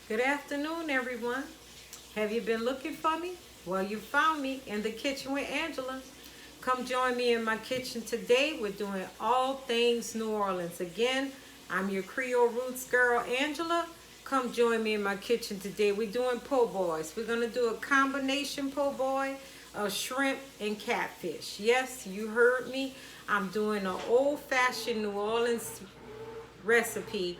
Good afternoon, everyone. Have you been looking for me? Well, you found me in the kitchen with Angela. Come join me in my kitchen today. We're doing all things New Orleans. Again, I'm your Creole Roots girl, Angela. Come join me in my kitchen today. We're doing po' boys. We're going to do a combination po' boy of shrimp and catfish. Yes, you heard me. I'm doing an old-fashioned New Orleans recipe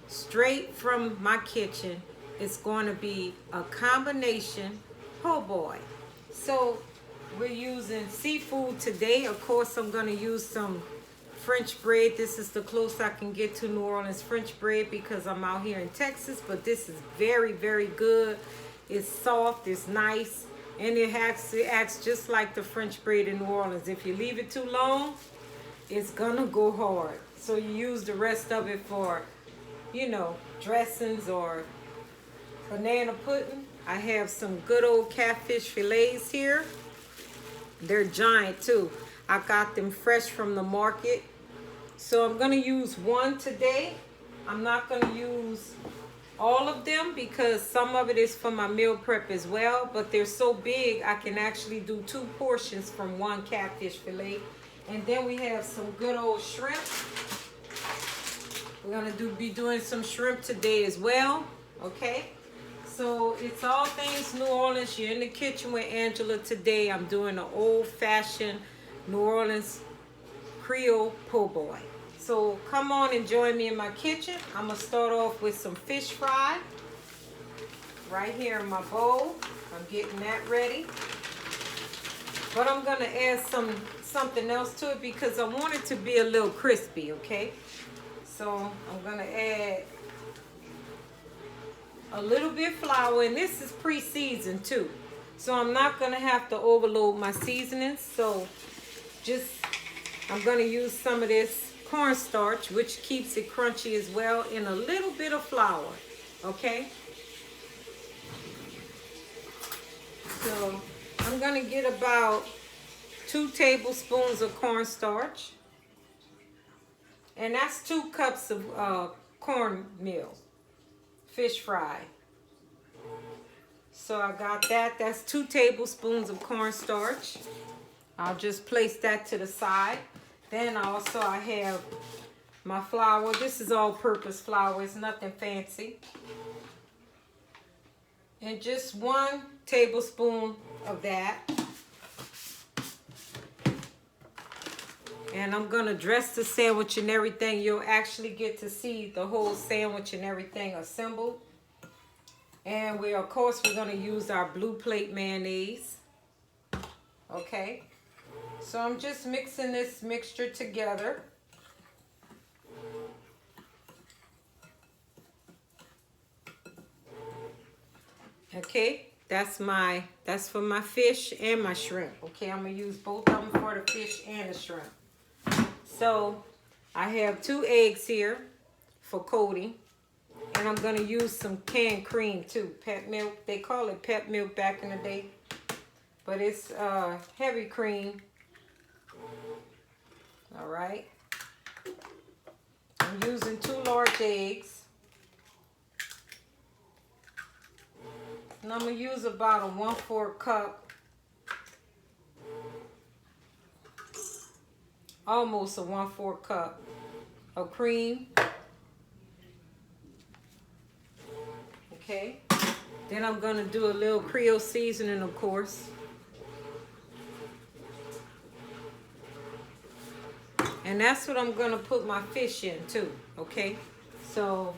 straight from my kitchen. It's going to be a combination po' boy. So we're using seafood today. Of course, I'm going to use some French bread. This is the closest I can get to New Orleans French bread because I'm out here in Texas. But this is very, very good. It's soft, it's nice, and it acts just like the French bread in New Orleans. If you leave it too long, it's gonna go hard. So you use the rest of it for, dressings or banana pudding. I have some good old catfish fillets here. They're giant too. I got them fresh from the market. So I'm gonna use one today. I'm not gonna use all of them because some of it is for my meal prep as well, but they're so big I can actually do 2 portions from one catfish fillet. And then we have some good old shrimp. We're gonna be doing some shrimp today as well, okay? So it's all things New Orleans. You're in the kitchen with Angela today. I'm doing an old-fashioned New Orleans Creole po' boy. So come on and join me in my kitchen. I'm gonna start off with some fish fry right here in my bowl. I'm getting that ready. But I'm gonna add something else to it because I want it to be a little crispy, okay? So I'm gonna add a little bit of flour, and this is pre-seasoned too. So I'm not gonna have to overload my seasonings. So I'm gonna use some of this cornstarch, which keeps it crunchy as well, and a little bit of flour, okay? So I'm gonna get about 2 tablespoons of cornstarch, and that's 2 cups of cornmeal, fish fry. So I got that. That's 2 tablespoons of cornstarch. I'll just place that to the side. Then also I have my flour. This is all-purpose flour. It's nothing fancy. And just 1 tablespoon of that. And I'm gonna dress the sandwich and everything. You'll actually get to see the whole sandwich and everything assembled. And of course, we're gonna use our blue plate mayonnaise. Okay. So I'm just mixing this mixture together. Okay, that's for my fish and my shrimp. Okay, I'm gonna use both of them for the fish and the shrimp. So I have 2 eggs here for coating. And I'm gonna use some canned cream too, pet milk. They call it pet milk back in the day, but it's heavy cream. All right. I'm using 2 large eggs. And I'm gonna use about a 1/4 cup, almost a 1/4 cup of cream. Okay. Then I'm gonna do a little Creole seasoning, of course. And that's what I'm gonna put my fish in too, okay? So,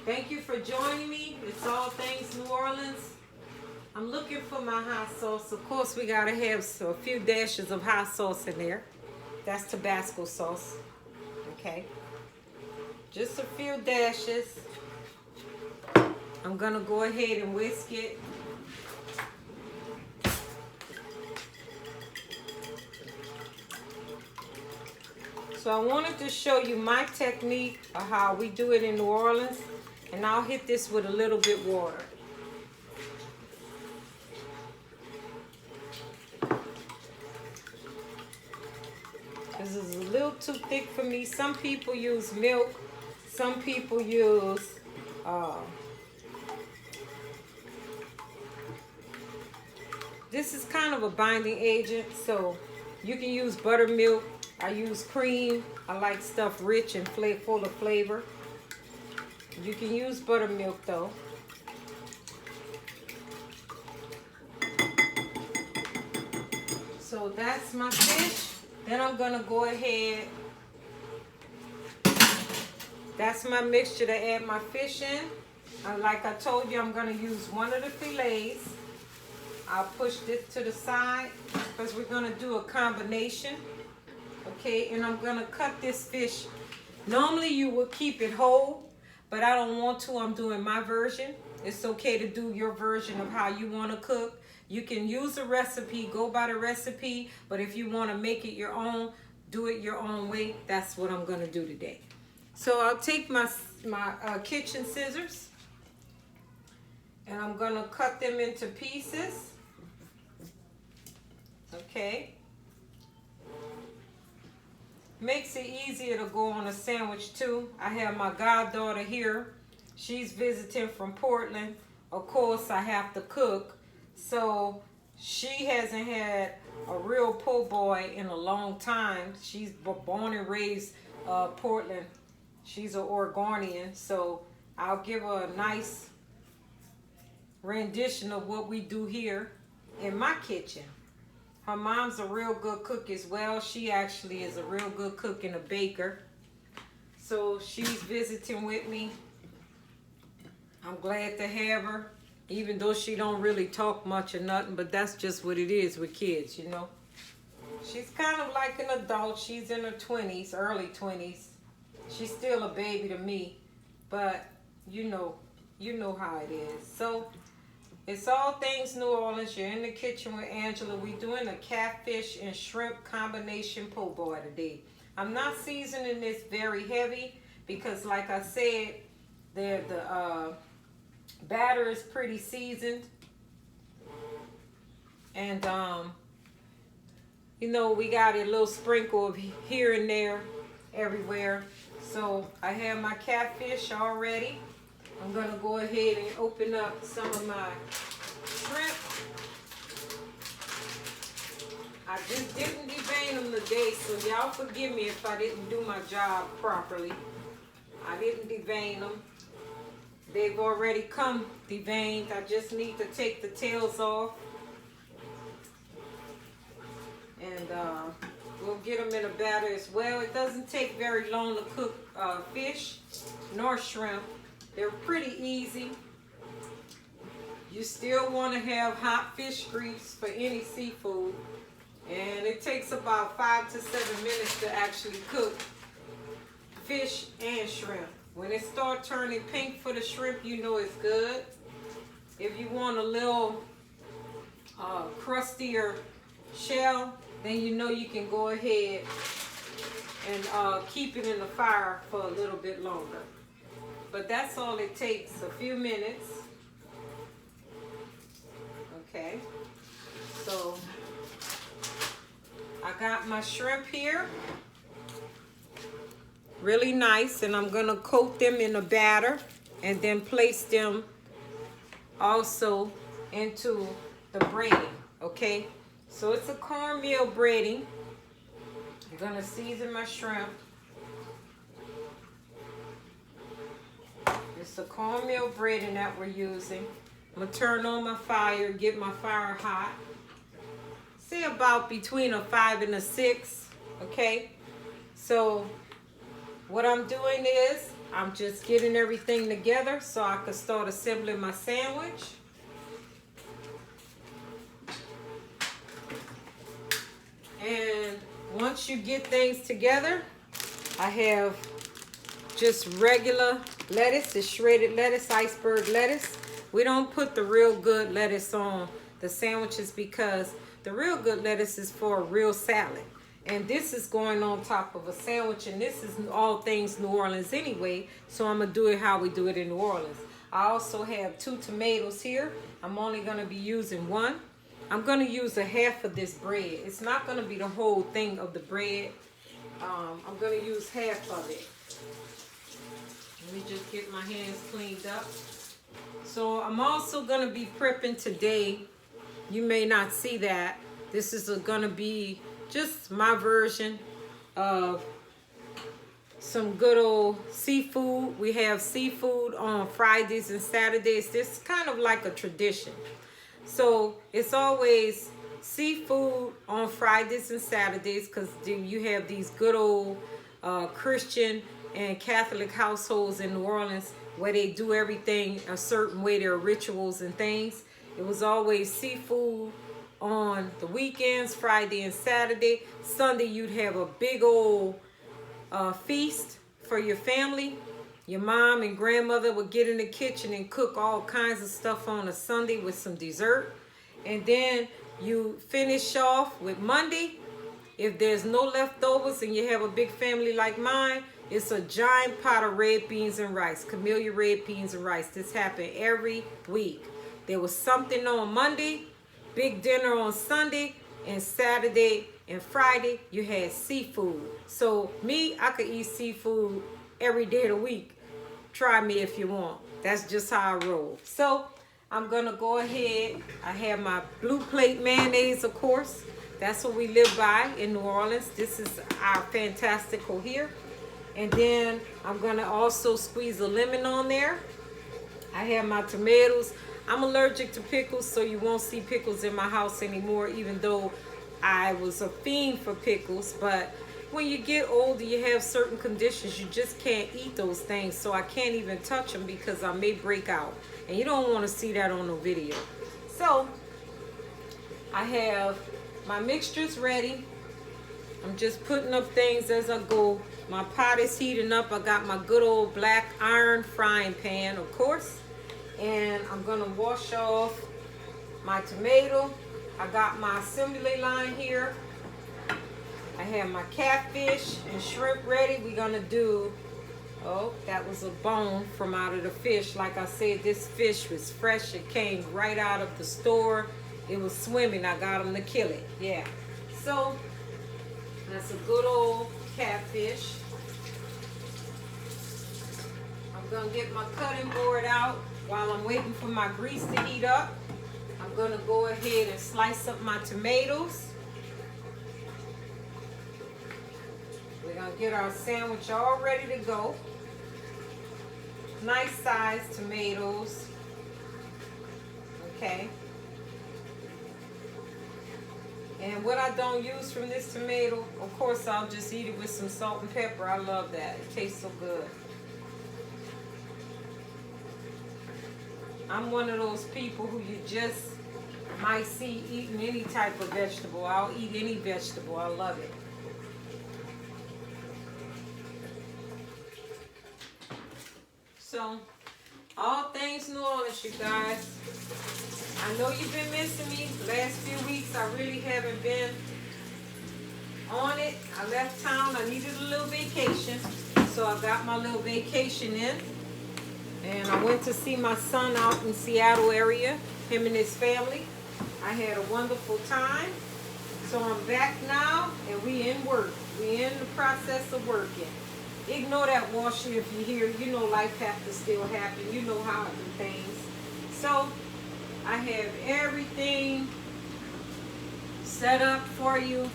thank you for joining me. It's all things New Orleans. I'm looking for my hot sauce. Of course, we gotta have a few dashes of hot sauce in there. That's Tabasco sauce, okay? Just a few dashes. I'm gonna go ahead and whisk it. So I wanted to show you my technique of how we do it in New Orleans, and I'll hit this with a little bit water. This is a little too thick for me. Some people use milk. Some people use This is kind of a binding agent, so you can use buttermilk. I use cream. I like stuff rich and full of flavor. You can use buttermilk though. So that's my fish. Then I'm gonna go ahead. That's my mixture to add my fish in. Like I told you, I'm gonna use one of the fillets. I'll push this to the side because we're gonna do a combination. Okay, and I'm gonna cut this fish. Normally you would keep it whole, but I don't want to. I'm doing my version. It's okay to do your version of how you want to cook. You can use a recipe, go by the recipe, but if you want to make it your own, do it your own way. That's what I'm gonna do today. So I'll take my kitchen scissors and I'm gonna cut them into pieces. Okay. Makes it easier to go on a sandwich too. I have my goddaughter here. She's visiting from Portland. Of course, I have to cook. So she hasn't had a real po' boy in a long time. She's born and raised Portland. She's an Oregonian. So I'll give her a nice rendition of what we do here in my kitchen. Her mom's a real good cook as well. She actually is a real good cook and a baker. So she's visiting with me. I'm glad to have her, even though she don't really talk much or nothing, but that's just what it is with kids, you know. She's kind of like an adult. She's in her 20s, early 20s. She's still a baby to me, but you know how it is. So it's all things New Orleans. You're in the kitchen with Angela. We're doing a catfish and shrimp combination po' boy today. I'm not seasoning this very heavy because, like I said, the batter is pretty seasoned. And, you know, we got a little sprinkle of here and there, everywhere. So I have my catfish already. I'm gonna go ahead and open up some of my shrimp. I just didn't devein them today, so y'all forgive me if I didn't do my job properly. I didn't devein them. They've already come deveined. I just need to take the tails off. And we'll get them in a batter as well. It doesn't take very long to cook fish nor shrimp. They're pretty easy. You still want to have hot fish grease for any seafood. And it takes about 5 to 7 minutes to actually cook fish and shrimp. When it starts turning pink for the shrimp, you know it's good. If you want a little crustier shell, then you know you can go ahead and keep it in the fire for a little bit longer. But that's all it takes, a few minutes. Okay, so I got my shrimp here. Really nice, and I'm gonna coat them in a batter and then place them also into the breading, okay? So it's a cornmeal breading. I'm gonna season my shrimp. It's a cornmeal breading that we're using. I'm gonna turn on my fire, get my fire hot. Say about between a 5 and a 6, okay? So what I'm doing is I'm just getting everything together so I can start assembling my sandwich. And once you get things together, I have just regular lettuce, the shredded lettuce, iceberg lettuce. We don't put the real good lettuce on the sandwiches because the real good lettuce is for a real salad. And this is going on top of a sandwich, and this is all things New Orleans anyway, so I'm gonna do it how we do it in New Orleans. I also have 2 tomatoes here. I'm only gonna be using 1. I'm gonna use a half of this bread. It's not gonna be the whole thing of the bread. I'm gonna use half of it. Let me just get my hands cleaned up. So I'm also gonna be prepping today you may not see that. This is gonna be just my version of some good old seafood. We have seafood on Fridays and Saturdays. This is kind of like a tradition. So it's always seafood on Fridays and Saturdays because you have these good old Christian and Catholic households in New Orleans where they do everything a certain way, their rituals and things. It was always seafood on the weekends, Friday and Saturday. Sunday you'd have a big old feast for your family. Your mom and grandmother would get in the kitchen and cook all kinds of stuff on a Sunday with some dessert. And then you finish off with Monday. If there's no leftovers and you have a big family like mine, it's a giant pot of red beans and rice, camellia red beans and rice. This happened every week. There was something on Monday, big dinner on Sunday, and Saturday and Friday you had seafood. So me, I could eat seafood every day of the week. Try me if you want. That's just how I roll. So I'm gonna go ahead. I have my blue plate mayonnaise, of course. That's what we live by in New Orleans. This is our fantastical here. And then I'm gonna also squeeze a lemon on there. I have my tomatoes. I'm allergic to pickles, so you won't see pickles in my house anymore, even though I was a fiend for pickles. But when you get older, you have certain conditions. You just can't eat those things, so I can't even touch them because I may break out. And you don't want to see that on the video. So I have my mixtures ready. I'm just putting up things as I go. My pot is heating up. I got my good old black iron frying pan, of course. And I'm gonna wash off my tomato. I got my assembly line here. I have my catfish and shrimp ready. We're gonna do, oh, that was a bone from out of the fish. Like I said, this fish was fresh. It came right out of the store. It was swimming. I got them to kill it. Yeah. So that's a good old catfish. I'm gonna get my cutting board out while I'm waiting for my grease to heat up. I'm gonna go ahead and slice up my tomatoes. We're gonna get our sandwich all ready to go. Nice sized tomatoes. Okay. And what I don't use from this tomato, of course I'll just eat it with some salt and pepper. I love that. It tastes so good. I'm one of those people who you just might see eating any type of vegetable. I'll eat any vegetable. I love it. So, all things New Orleans, you guys. I know you've been missing me the last few weeks. I really haven't been on it. I left town. I needed a little vacation. So I got my little vacation in. And I went to see my son out in Seattle area, him and his family. I had a wonderful time. So I'm back now and we in work. We in the process of working. Ignore that washing if you hear. You know life has to still happen. You know how I do things. So I have everything set up for you.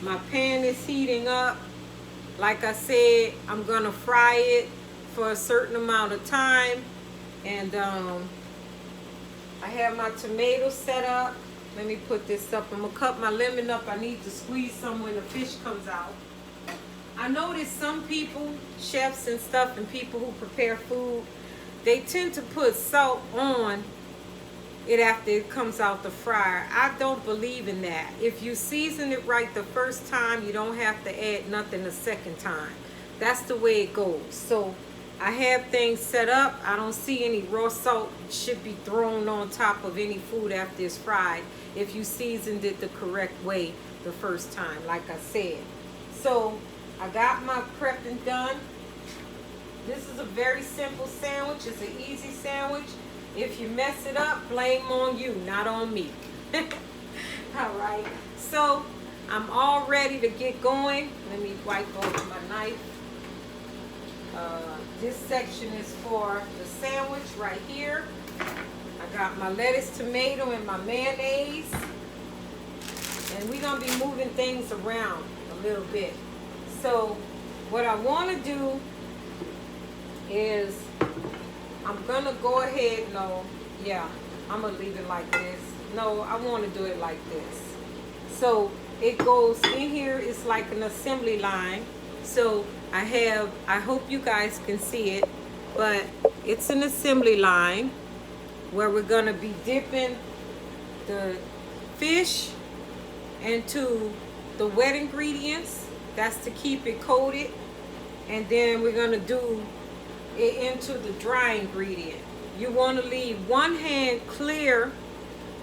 My pan is heating up. Like I said, I'm gonna fry it for a certain amount of time. And I have my tomatoes set up. Let me put this up. I'm gonna cut my lemon up. I need to squeeze some when the fish comes out. I notice some people, chefs and stuff, and people who prepare food, they tend to put salt on it after it comes out the fryer. I don't believe in that. If you season it right the first time, you don't have to add nothing the second time. That's the way it goes. So I have things set up. I don't see any raw salt should be thrown on top of any food after it's fried if you seasoned it the correct way the first time, like I said. So I got my prepping done. This is a very simple sandwich. It's an easy sandwich. If you mess it up, blame on you, not on me. All right. So I'm all ready to get going. Let me wipe off my knife. This section is for the sandwich right here. I I got my lettuce, tomato, and my mayonnaise. And we're going to be moving things around a little bit. So what I want to do is I'm going to go ahead. No, yeah, I'm going to leave it like this. No, I want to do it like this. So it goes in here. It's like an assembly line. So I hope you guys can see it, but it's an assembly line where we're going to be dipping the fish into the wet ingredients. That's to keep it coated. And then we're going to do it into the dry ingredient. You want to leave one hand clear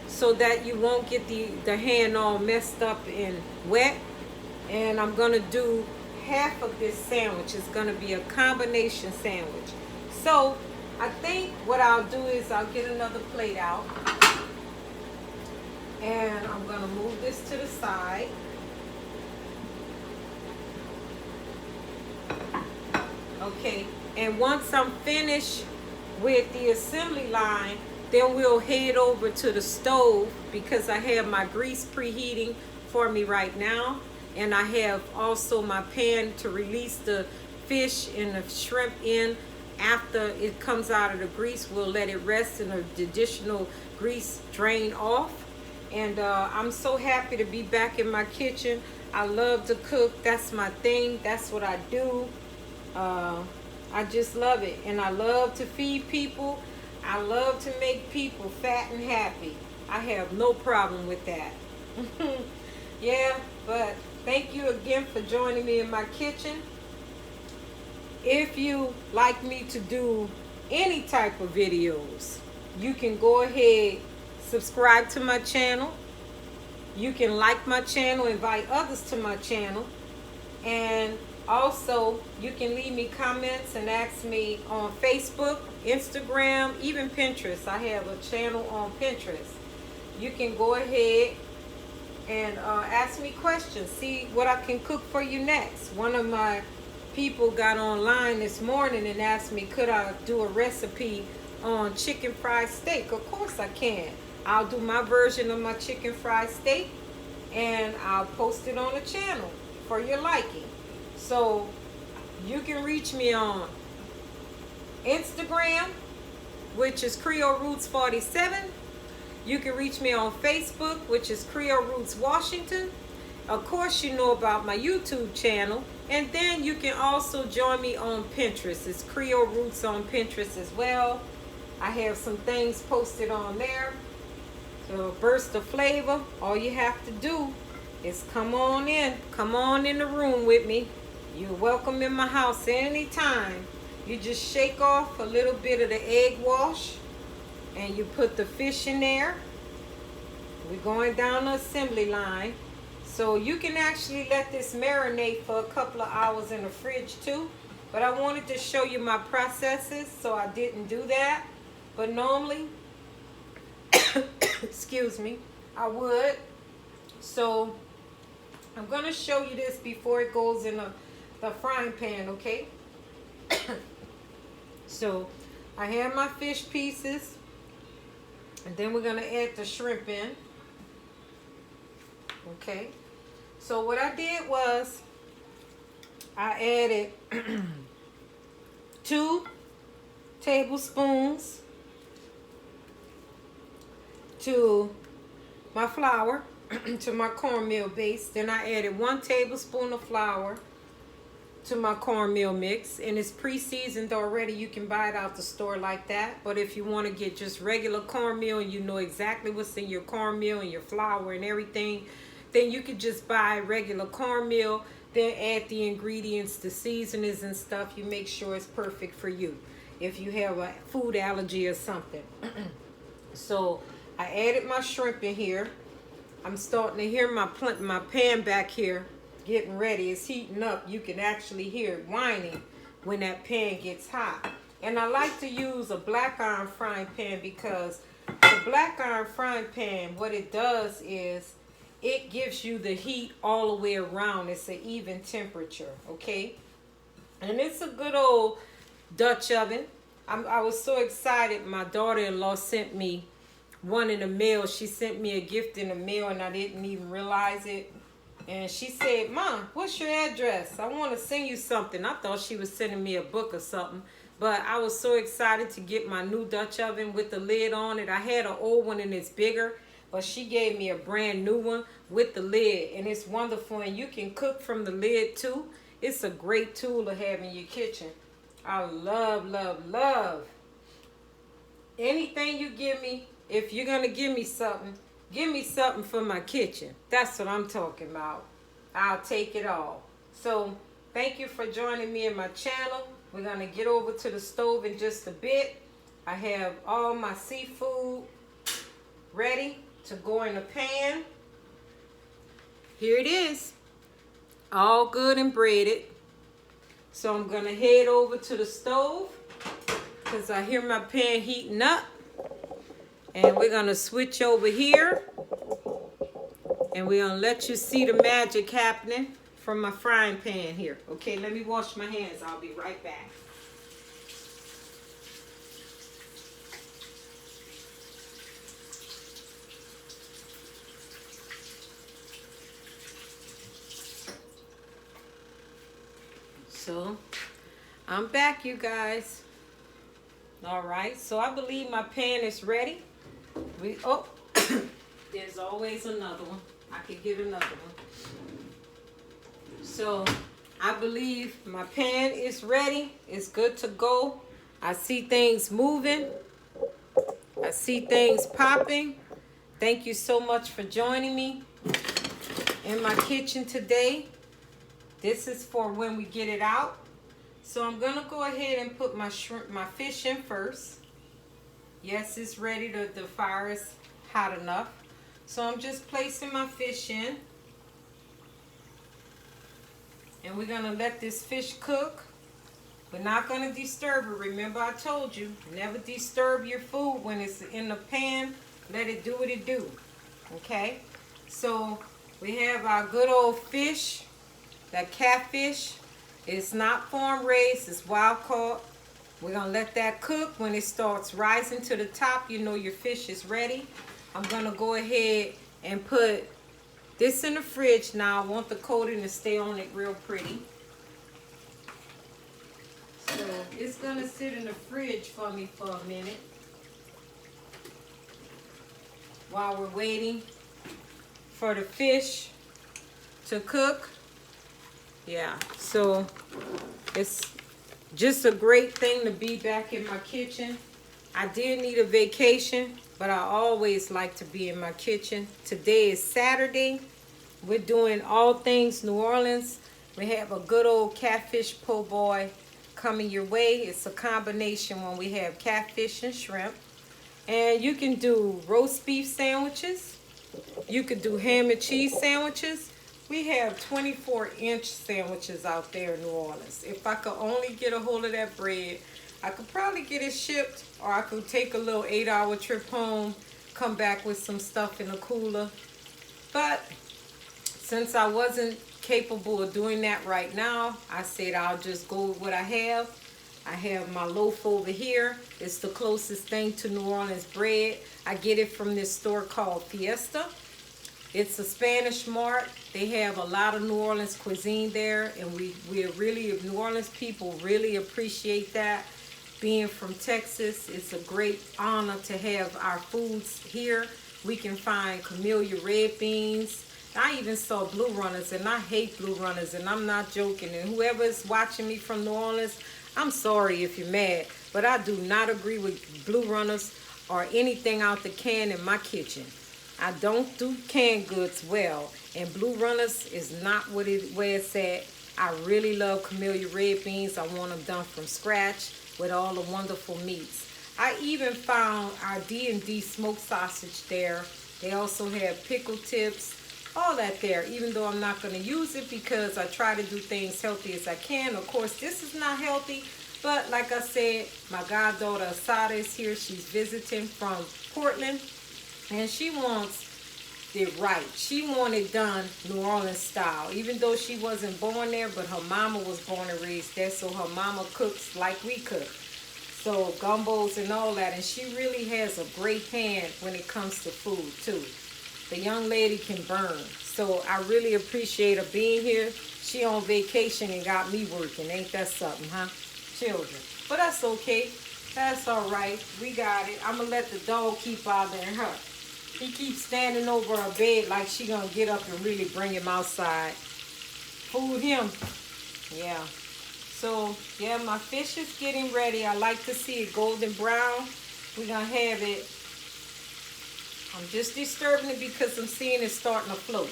so that you won't get the hand all messed up and wet. And I'm going to do half of this sandwich. It's going to be a combination sandwich. So I think what I'll do is I'll get another plate out. And I'm going to move this to the side. Okay, and once I'm finished with the assembly line, then we'll head over to the stove because I have my grease preheating for me right now. And I have also my pan to release the fish and the shrimp in. After it comes out of the grease, we'll let it rest and the additional grease drain off. And I'm so happy to be back in my kitchen. I love to cook. That's my thing. That's what I do. I just love it. And I love to feed people. I love to make people fat and happy. I have no problem with that. Yeah, but thank you again for joining me in my kitchen. If you like me to do any type of videos, you can go ahead, subscribe to my channel. You can like my channel, invite others to my channel. And also, you can leave me comments and ask me on Facebook, Instagram, even Pinterest. I have a channel on Pinterest. You can go ahead and ask me questions. See what I can cook for you next. One of my people got online this morning and asked me, could I do a recipe on chicken fried steak? Of course I can. I'll do my version of my chicken fried steak and I'll post it on the channel for your liking. So you can reach me on Instagram, which is Creole Roots 47. You can reach me on Facebook, which is Creole Roots Washington. Of course, you know about my YouTube channel. And then you can also join me on Pinterest. It's Creole Roots on Pinterest as well. I have some things posted on there. So burst of flavor. All you have to do is come on in. Come on in the room with me. You're welcome in my house anytime. You just shake off a little bit of the egg wash. And you put the fish in there. We're going down the assembly line. So you can actually let this marinate for a couple of hours in the fridge too. But I wanted to show you my processes, so I didn't do that. But normally, excuse me, I would. So I'm going to show you this before it goes in the frying pan, okay? So I have my fish pieces. And then we're going to add the shrimp in. Okay. So what I did was I added 2 tablespoons to my flour, to my cornmeal base. Then I added 1 tablespoon of flour to my cornmeal mix, and it's pre-seasoned already. You can buy it out the store like that. But if you want to get just regular cornmeal and you know exactly what's in your cornmeal and your flour and everything, then you could just buy regular cornmeal, then add the ingredients, the seasonings and stuff. You make sure it's perfect for you if you have a food allergy or something. So I added my shrimp in here. I'm starting to hear my pan back here getting ready. It's heating up. You can actually hear it whining when that pan gets hot. And I like to use a black iron frying pan because the black iron frying pan, what it does is it gives you the heat all the way around. It's an even temperature, okay? And it's a good old Dutch oven. I was so excited. My daughter-in-law sent me one in the mail. She sent me a gift in the mail and I didn't even realize it. And she said, Mom, what's your address? I want to send you something. I thought she was sending me a book or something. But I was so excited to get my new Dutch oven with the lid on it. I had an old one and it's bigger. But she gave me a brand new one with the lid. And it's wonderful. And you can cook from the lid too. It's a great tool to have in your kitchen. I love, love, love. Anything you give me, if you're going to give me something for my kitchen. That's what I'm talking about. I'll take it all. So, thank you for joining me in my channel. We're going to get over to the stove in just a bit. I have all my seafood ready to go in the pan. Here it is. All good and braided. So, I'm going to head over to the stove because I hear my pan heating up. And we're going to switch over here. And we're going to let you see the magic happening from my frying pan here. Okay, let me wash my hands. I'll be right back. So, I'm back, you guys. All right, so I believe my pan is ready. There's always another one. I could get another one. So I believe my pan is ready. It's good to go. I see things moving. I see things popping. Thank you so much for joining me in my kitchen today. This is for when we get it out. So I'm gonna go ahead and put my fish in first. Yes, it's ready. The fire is hot enough. So I'm just placing my fish in. And we're gonna let this fish cook. We're not gonna disturb it. Remember I told you, never disturb your food when it's in the pan. Let it do what it do. Okay? So we have our good old fish, that catfish. It's not farm raised, it's wild caught. We're gonna let that cook. When it starts rising to the top, you know your fish is ready. I'm gonna go ahead and put this in the fridge now. I want the coating to stay on it real pretty. So it's gonna sit in the fridge for me for a minute while we're waiting for the fish to cook. Yeah, so it's just a great thing to be back in my kitchen. I did need a vacation, but I always like to be in my kitchen. Today is Saturday. We're doing all things New Orleans. We have a good old catfish po' boy coming your way. It's a combination when we have catfish and shrimp. And you can do roast beef sandwiches. You could do ham and cheese sandwiches. We have 24-inch sandwiches out there in New Orleans. If I could only get a hold of that bread, I could probably get it shipped, or I could take a little 8-hour trip home, come back with some stuff in a cooler. But since I wasn't capable of doing that right now, I said I'll just go with what I have. I have my loaf over here. It's the closest thing to New Orleans bread. I get it from this store called Fiesta. It's a Spanish mart. They have a lot of New Orleans cuisine there, and we really, New Orleans people really appreciate that. Being from Texas, it's a great honor to have our foods here. We can find camellia red beans. I even saw blue runners, and I hate blue runners, and I'm not joking. And whoever's watching me from New Orleans, I'm sorry if you're mad, but I do not agree with blue runners or anything out the can in my kitchen. I don't do canned goods well, and blue runners is not where it's at. I really love camellia red beans. I want them done from scratch with all the wonderful meats. I even found our D&D smoked sausage there. They also have pickle tips, all that there, even though I'm not going to use it because I try to do things healthy as I can. Of course, this is not healthy, but like I said, my goddaughter Asada is here. She's visiting from Portland, and she wants it right. She wanted done New Orleans style, even though she wasn't born there, but her mama was born and raised there, so her mama cooks like we cook. So gumbos and all that. And she really has a great hand when it comes to food too. The young lady can burn. So I really appreciate her being here. She on vacation and got me working. Ain't that something, huh? Children. But that's okay. That's all right. We got it. I'm going to let the dog keep bothering her. He keeps standing over her bed like she going to get up and really bring him outside. Food him. Yeah. So, yeah, my fish is getting ready. I like to see it golden brown. We're going to have it. I'm just disturbing it because I'm seeing it starting to float.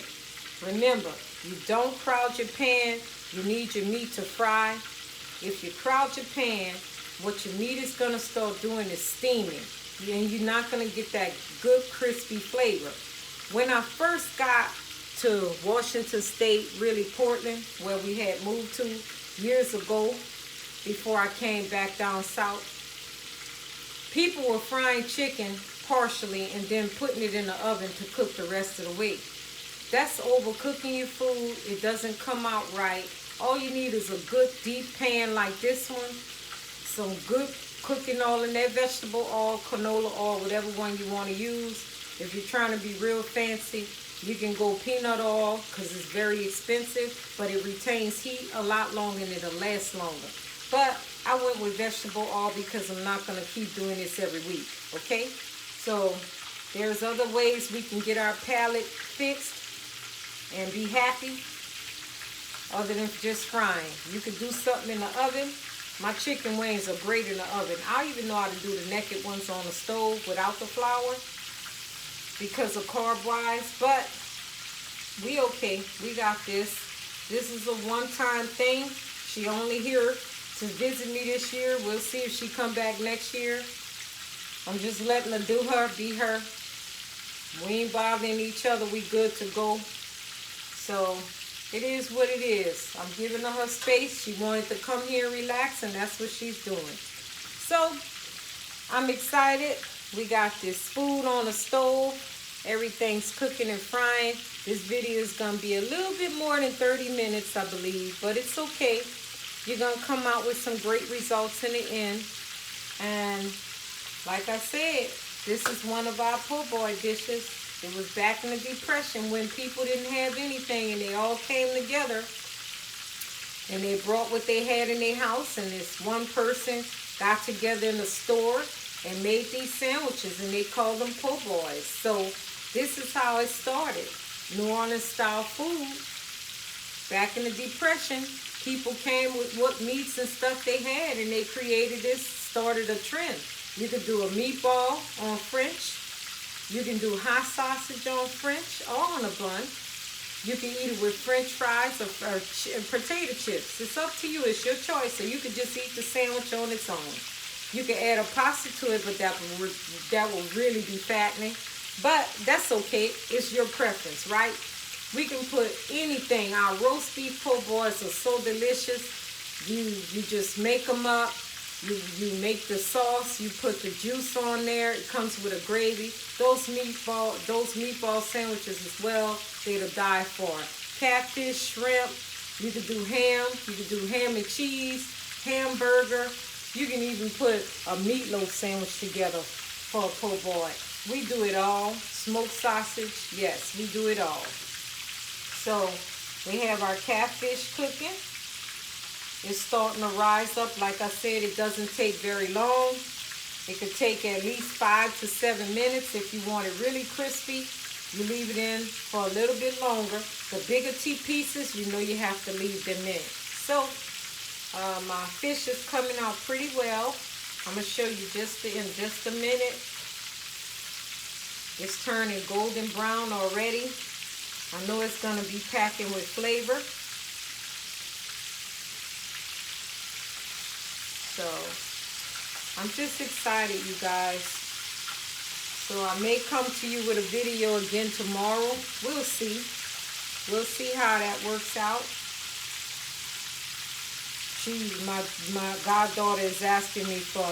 Remember, you don't crowd your pan. You need your meat to fry. If you crowd your pan, what your meat is going to start doing is steaming. And you're not going to get that good crispy flavor. When I first got to Washington State, really Portland, where we had moved to years ago, before I came back down south, people were frying chicken partially and then putting it in the oven to cook the rest of the way. That's overcooking your food. It doesn't come out right. All you need is a good deep pan like this one, some good cooking oil in that, vegetable oil, canola oil, whatever one you want to use. If you're trying to be real fancy, you can go peanut oil because it's very expensive, but it retains heat a lot longer and it'll last longer. But I went with vegetable oil because I'm not going to keep doing this every week, okay? So there's other ways we can get our palate fixed and be happy other than just frying. You could do something in the oven. My chicken wings are great in the oven. I even know how to do the naked ones on the stove without the flour because of carb-wise, but we okay. We got this. This is a one-time thing. She only here to visit me this year. We'll see if she come back next year. I'm just letting her do her, be her. We ain't bothering each other. We good to go. So it is what it is. I'm giving her space. She wanted to come here and relax, and that's what she's doing. So I'm excited. We got this food on the stove. Everything's cooking and frying. This video is going to be a little bit more than 30 minutes, I believe, but it's okay. You're going to come out with some great results in the end. And like I said, this is one of our Poboy dishes. It was back in the Depression when people didn't have anything and they all came together and they brought what they had in their house, and this one person got together in the store and made these sandwiches and they called them Poboys. So this is how it started. New Orleans style food. Back in the Depression, people came with what meats and stuff they had and they created this, started a trend. You could do a meatball on French. You can do hot sausage on French or on a bun. You can eat it with French fries or potato chips. It's up to you. It's your choice. So you could just eat the sandwich on its own. You can add a pasta to it, but that will really be fattening. But that's okay. It's your preference, right? We can put anything. Our roast beef po' boys are so delicious. You just make them up. You make the sauce. You put the juice on there. It comes with a gravy. Those meatball sandwiches as well, they're to die for. Catfish, shrimp. You could do ham. You could do ham and cheese, hamburger. You can even put a meatloaf sandwich together for a po' boy. We do it all. Smoked sausage, yes, we do it all. So we have our catfish cooking. It's starting to rise up. Like I said, it doesn't take very long. It could take at least 5 to 7 minutes. If you want it really crispy, you leave it in for a little bit longer. The bigger pieces, you know you have to leave them in. So my fish is coming out pretty well. I'm going to show you in just a minute. It's turning golden brown already. I know it's going to be packing with flavor. So I'm just excited, you guys. So I may come to you with a video again tomorrow. We'll see. We'll see how that works out. My goddaughter is asking me for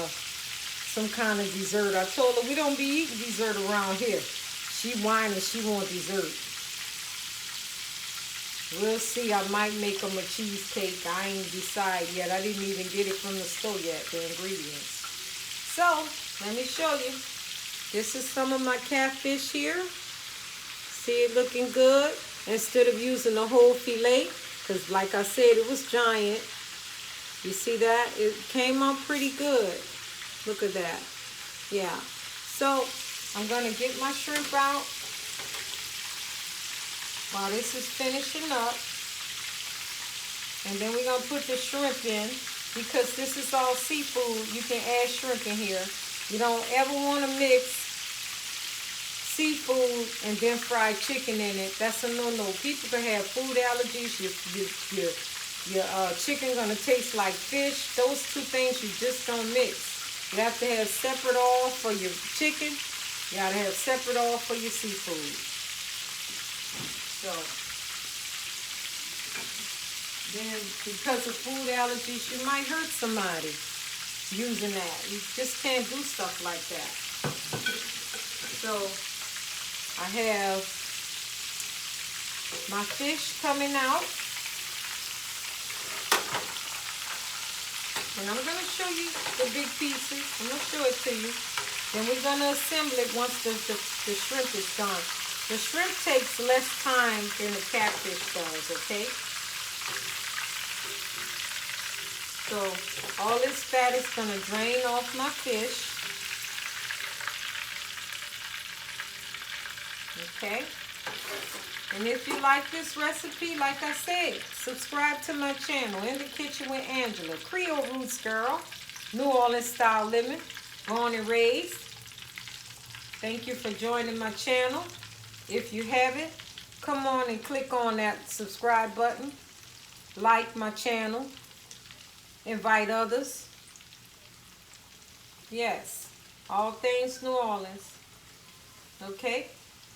some kind of dessert. I told her we don't be eating dessert around here. She whining, she want dessert. We'll see. I might make them a cheesecake. I ain't decided yet. I didn't even get it from the store yet, the ingredients. So, let me show you. This is some of my catfish here. See it looking good? Instead of using the whole fillet, because like I said, it was giant. You see that? It came out pretty good. Look at that. Yeah. So, I'm going to get my shrimp out while this is finishing up. And then we're going to put the shrimp in. Because this is all seafood, you can add shrimp in here. You don't ever want to mix seafood and then fried chicken in it. That's a no-no. People can have food allergies. Your chicken gonna taste like fish. Those two things you just don't mix. You have to have separate oil for your chicken. You gotta have separate oil for your seafood. So then, because of food allergies, you might hurt somebody using that. You just can't do stuff like that. So, I have my fish coming out. And I'm going to show you the big pieces. I'm going to show it to you. Then we're going to assemble it once the shrimp is done. The shrimp takes less time than the catfish does, okay? So all this fat is going to drain off my fish. Okay. And if you like this recipe, like I said, subscribe to my channel, In the Kitchen with Angela. Creole Roots girl, New Orleans style living, born and raised. Thank you for joining my channel. If you haven't, come on and click on that subscribe button. Like my channel. Invite others. Yes, all things New Orleans. Okay,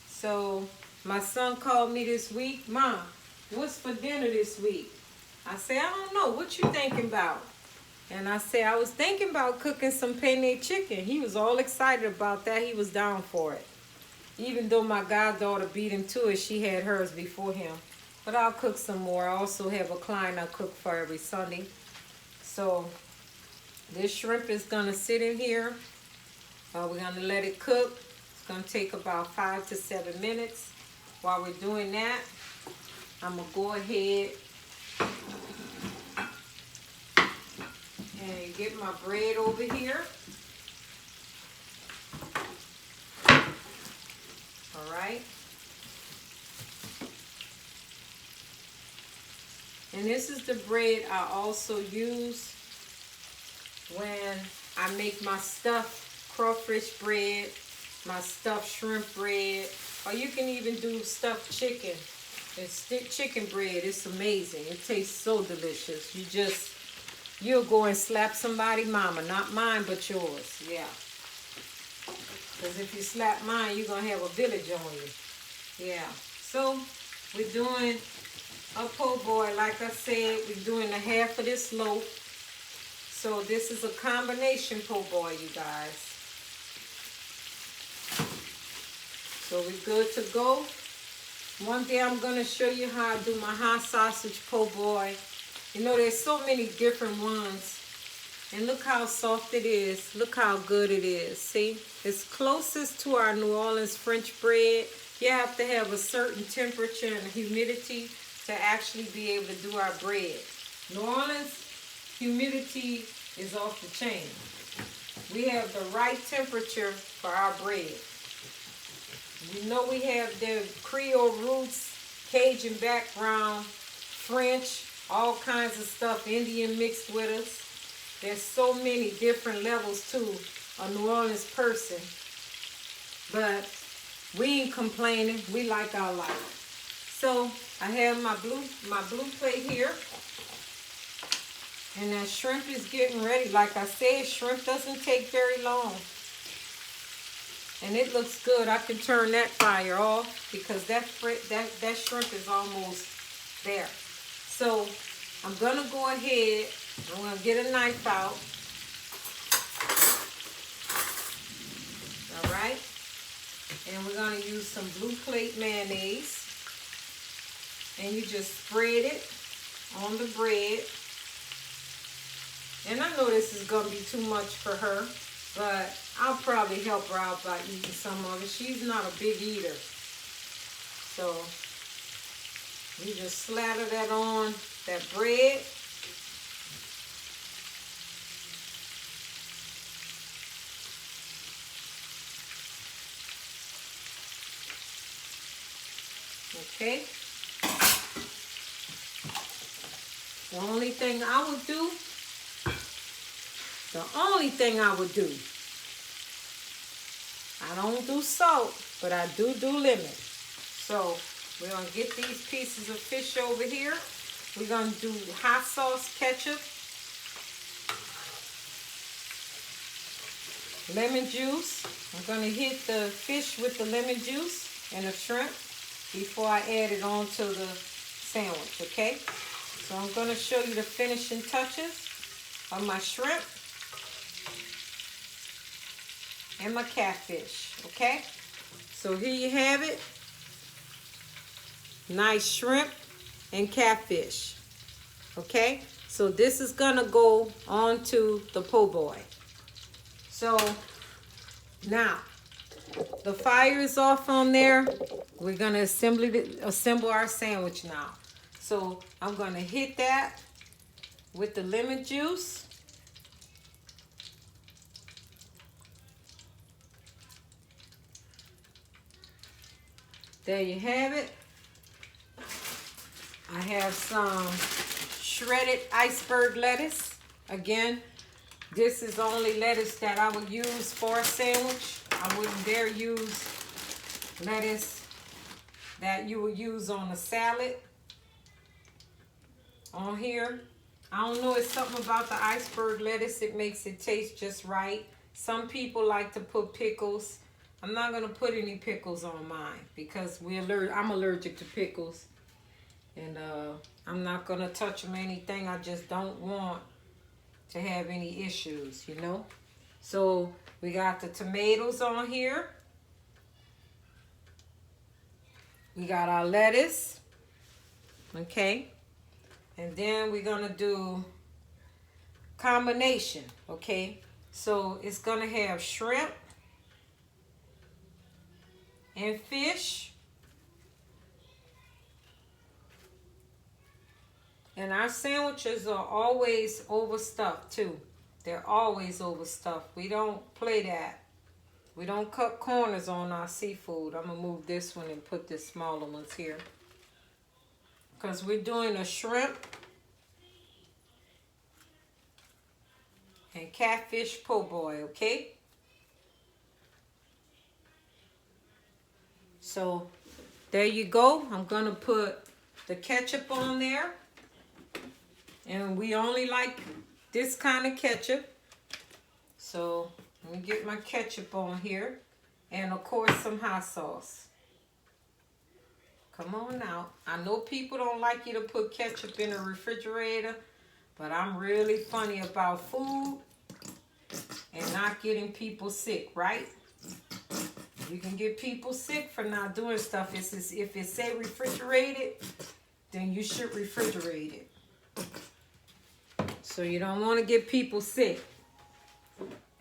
so my son called me this week. Mom, what's for dinner this week? I said, I don't know. What you thinking about? And I said, I was thinking about cooking some penne chicken. He was all excited about that. He was down for it. Even though my goddaughter beat him to it, she had hers before him. But I'll cook some more. I also have a client I cook for every Sunday. So this shrimp is going to sit in here. We're going to let it cook. It's going to take about 5 to 7 minutes. While we're doing that, I'm going to go ahead and get my bread over here. All right. And this is the bread I also use when I make my stuffed crawfish bread, my stuffed shrimp bread, or you can even do stuffed chicken. It's chicken bread. It's amazing. It tastes so delicious. You'll go and slap somebody, mama. Not mine, but yours. Yeah. Because if you slap mine, you're going to have a village on you. Yeah. So, we're doing a po' boy. Like I said, we're doing a half of this loaf. So, this is a combination po' boy, you guys. So, we're good to go. One day, I'm going to show you how I do my hot sausage po' boy. You know, there's so many different ones. And look how soft it is. Look how good it is. See? It's closest to our New Orleans French bread. You have to have a certain temperature and humidity to actually be able to do our bread. New Orleans humidity is off the chain. We have the right temperature for our bread. You know we have the Creole roots, Cajun background, French, all kinds of stuff, Indian mixed with us. There's so many different levels to a New Orleans person. But we ain't complaining. We like our life. So I have my blue plate here. And that shrimp is getting ready. Like I said, shrimp doesn't take very long. And it looks good. I can turn that fire off because that shrimp is almost there. So I'm going to go ahead. I'm going to get a knife out. All right. And we're going to use some blue plate mayonnaise. And you just spread it on the bread. And I know this is going to be too much for her. But I'll probably help her out by eating some of it. She's not a big eater. So you just slather that on that bread. Okay. The only thing I would do, I don't do salt, but I do lemon. So we're going to get these pieces of fish over here. We're going to do hot sauce, ketchup, lemon juice. I'm going to hit the fish with the lemon juice and the shrimp before I add it onto the sandwich, okay? So I'm going to show you the finishing touches of my shrimp and my catfish, okay? So here you have it. Nice shrimp and catfish, okay? So this is going to go onto the po' boy. So now the fire is off on there. We're going to assemble our sandwich now. So I'm going to hit that with the lemon juice. There you have it. I have some shredded iceberg lettuce. Again, this is only lettuce that I would use for a sandwich. I wouldn't dare use lettuce that you would use on a salad. On here, I don't know, it's something about the iceberg lettuce. It makes it taste just right. Some people like to put pickles. I'm not going to put any pickles on mine because I'm allergic to pickles. And I'm not going to touch them or anything. I just don't want to have any issues, you know. So we got the tomatoes on here. We got our lettuce. Okay. And then we're going to do combination. Okay. So it's going to have shrimp and fish. And our sandwiches are always overstuffed too. They're always overstuffed. We don't play that. We don't cut corners on our seafood. I'm going to move this one and put the smaller ones here. Because we're doing a shrimp and catfish po' boy, okay? So there you go. I'm going to put the ketchup on there. And we only like this kind of ketchup. So let me get my ketchup on here. And of course some hot sauce. Come on now. I know people don't like you to put ketchup in the refrigerator. But I'm really funny about food and not getting people sick, right? You can get people sick for not doing stuff. If it say refrigerated, then you should refrigerate it. So you don't want to get people sick.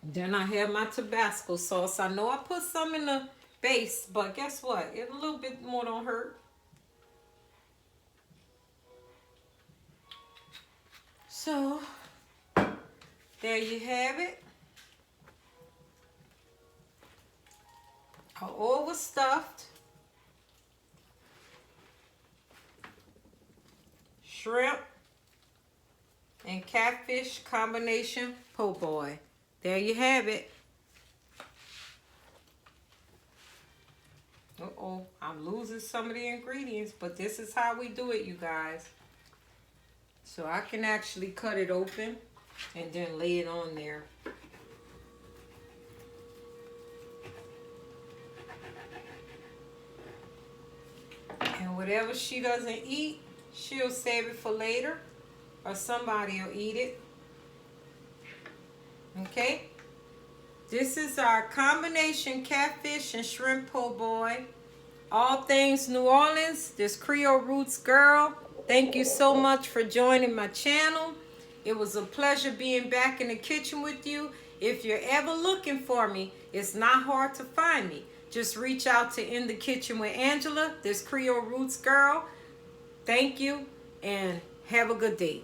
Then I have my Tabasco sauce. I know I put some in the base, but guess what? A little bit more don't hurt. So there you have it. Overstuffed shrimp and catfish combination po' boy. There you have it. Uh-oh, I'm losing some of the ingredients, but this is how we do it, you guys. So I can actually cut it open and then lay it on there. And whatever she doesn't eat, she'll save it for later. Or somebody will eat it. Okay? This is our combination catfish and shrimp po' boy. All things New Orleans. This Creole Roots girl. Thank you so much for joining my channel. It was a pleasure being back in the kitchen with you. If you're ever looking for me, it's not hard to find me. Just reach out to In the Kitchen with Angela, this Creole Roots girl. Thank you and have a good day.